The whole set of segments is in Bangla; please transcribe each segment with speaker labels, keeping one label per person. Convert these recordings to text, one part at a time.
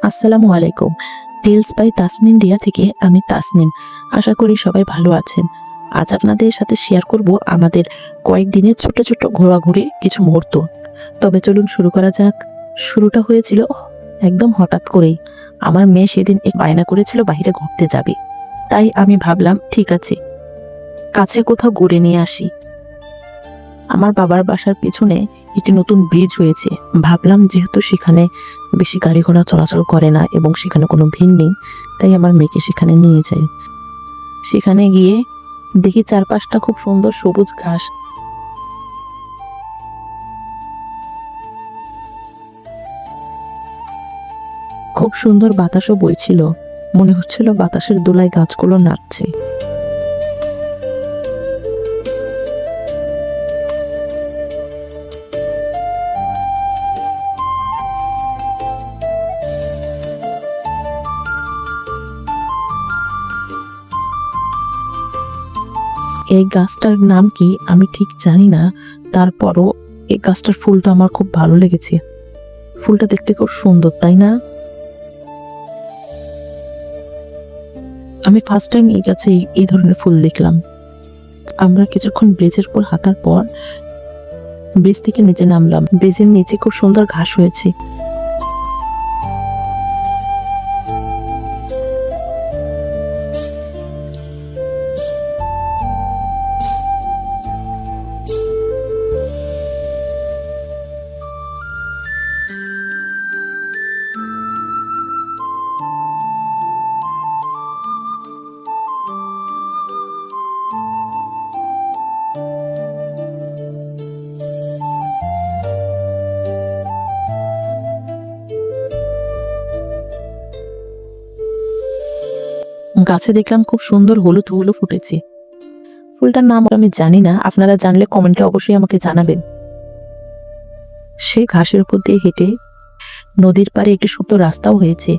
Speaker 1: আসসালামু আলাইকুম। টেলস বাই তাসনিম রিয়া থেকে আমি তাসনিম। আশা করি সবাই ভালো আছেন। আজ আপনাদের সাথে শেয়ার করব আমাদের কয়েকদিনের ছোট ছোট ঘোরাঘুরির কিছু মুহূর্ত। তবে চলুন শুরু করা যাক। শুরুটা হয়েছিল একদম হঠাৎ করেই। আমার মেয়ে সেদিন এক বায়না করেছিল বাইরে ঘুরতে যাবে। তাই আমি ভাবলাম ঠিক আছে, কাছে কোথাও ঘুরে নিয়ে আসি। আমার বাবার বাসার পেছনে একটি নতুন ব্রিজ হয়েছে। ভাবলাম যেহেতু সেখানে বেশি গাড়ি ঘোড়া চলাচল করে না এবং সেখানে কোনো ভিড় নেই, তাই আমার মেয়েকে সেখানে নিয়ে যাই। সেখানে গিয়ে দেখি চারপাশটা খুব সুন্দর সবুজ ঘাস। খুব সুন্দর বাতাসও বইছিল। মনে হচ্ছিল বাতাসের দোলায় গাছগুলো নাচছে। এই গাছটার নাম কি আমি ঠিক জানি না, তারপরও এই গাছটার ফুলটা আমার খুব ভালো লেগেছে। ফুলটা দেখতে খুব সুন্দর, তাই না? আমি ফার্স্ট টাইম এই গাছে এই ধরনের ফুল দেখলাম। আমরা কিছুক্ষণ ব্রিজের উপর হাঁটার পর ব্রিজ থেকে নিচে নামলাম। ব্রিজের নিচে খুব সুন্দর ঘাস হয়েছে। গাছে দেখলাম খুব সুন্দর হলুদ ফুলও ফুটেছে। ফুলটার নাম আমি জানি না, আপনারা জানলে কমেন্টে অবশ্যই আমাকে জানাবেন। সেই ঘাসের উপর দিয়ে হেঁটে নদীর পাড়ে একটি সুন্দর রাস্তাও হয়েছে।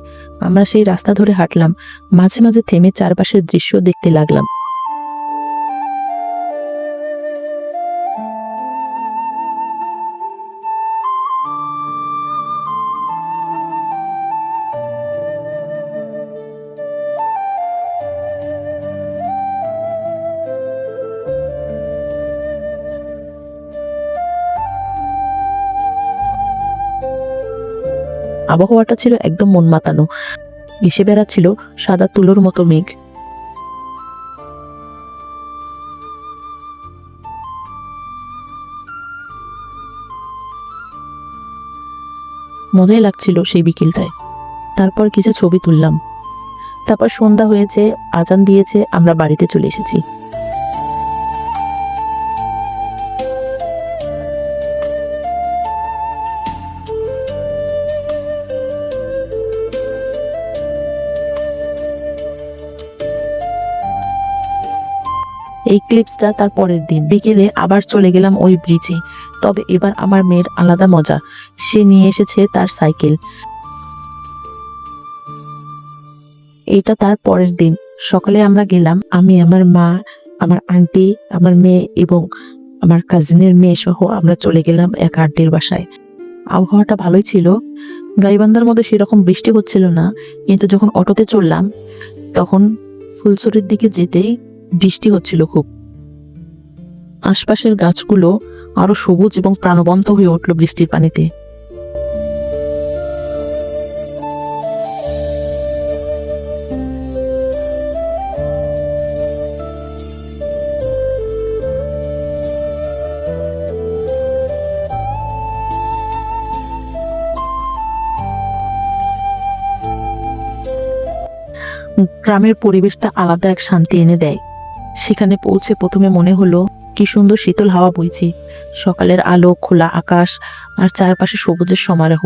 Speaker 1: আমরা সেই রাস্তা ধরে হাঁটলাম। মাঝে মাঝে থেমে চারপাশের দৃশ্য দেখতে লাগলাম। আবহাওয়াটা ছিল একদম মন মাতানো। ভেসে বেড়াচ্ছিল সাদা তুলোর মতো মেঘ। মজাই লাগছিল সেই বিকেলটায়। তারপর কিছু ছবি তুললাম। তারপর সন্ধ্যা হয়েছে, আজান দিয়েছে, আমরা বাড়িতে চলে এসেছি। এই ক্লিপসটা তার পরের দিন বিকেলে আবার চলে গেলাম ওই ব্রিজে। তবে এবার আমার মেয়ের আলাদা মজা। সে নিয়ে এসেছে তার সাইকেল। এটা তার পরের দিন সকালে আমরা গেলাম, আমি, আমার মা, আমার আন্টি, আমার মেয়ে এবং আমার কাজিনের মেয়ে সহ আমরা চলে গেলাম এক আন্টির বাসায়। আবহাওয়াটা ভালোই ছিল। গাইবান্ধার মধ্যে সেরকম বৃষ্টি হচ্ছিল না, কিন্তু যখন অটোতে চললাম তখন ফুলছড়ির দিকে যেতেই বৃষ্টি হচ্ছিল খুব। আশপাশের গাছগুলো আরো সবুজ এবং প্রাণবন্ত হয়ে উঠল বৃষ্টির পানিতে। গ্রামের পরিবেশটা আলাদা এক শান্তি এনে দেয়। সেখানে পৌঁছে প্রথমে মনে হলো কি সুন্দর শীতল হাওয়া বইছে। সকালের আলো, খোলা আকাশ আর চারপাশে সবুজের সমারোহ,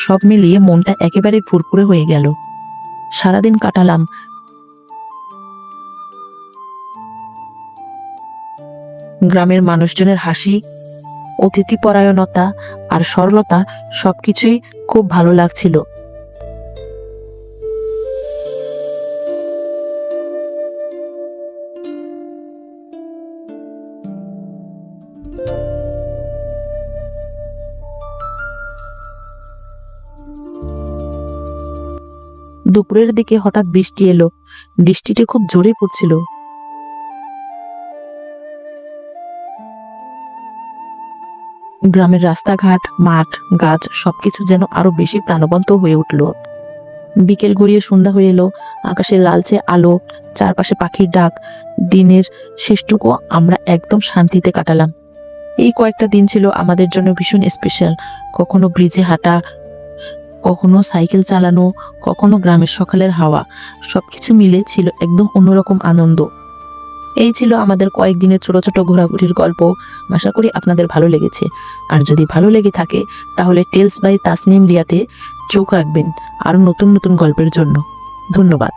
Speaker 1: সব মিলিয়ে মনটা একেবারে ফুরফুরে হয়ে গেল। সারাদিন কাটালাম গ্রামের মানুষজনের হাসি, অতিথিপরায়ণতা আর সরলতা, সবকিছুই খুব ভালো লাগছিল। দুপুরের দিকে হঠাৎ বৃষ্টি এলো। বৃষ্টিটি খুব জোরে পড়ছিল। গ্রামের রাস্তাঘাট, মাঠ, গাছ সবকিছু যেন আরো বেশি প্রাণবন্ত হয়ে উঠল। বিকেল গড়িয়ে সন্ধ্যা হয়ে এলো, আকাশে লালচে আলো, চারপাশে পাখির ডাক। দিনের শেষটুকু আমরা একদম শান্তিতে কাটালাম। এই কয়েকটা দিন ছিল আমাদের জন্য ভীষণ স্পেশাল। কখনো ব্রিজে হাঁটা, কখনো সাইকেল চালানো, কখনো গ্রামের সকালের হাওয়া, সবকিছু মিলে ছিল একদম অন্যরকম আনন্দ। এই ছিল আমাদের কয়েকদিনের ছোট ছোট ঘোরাঘুরির গল্প। আশা করি আপনাদের ভালো লেগেছে। আর যদি ভালো লেগে থাকে তাহলে টেলস বাই তাসনিম রিয়াতে চোখ রাখবেন আরো নতুন নতুন গল্পের জন্য। ধন্যবাদ।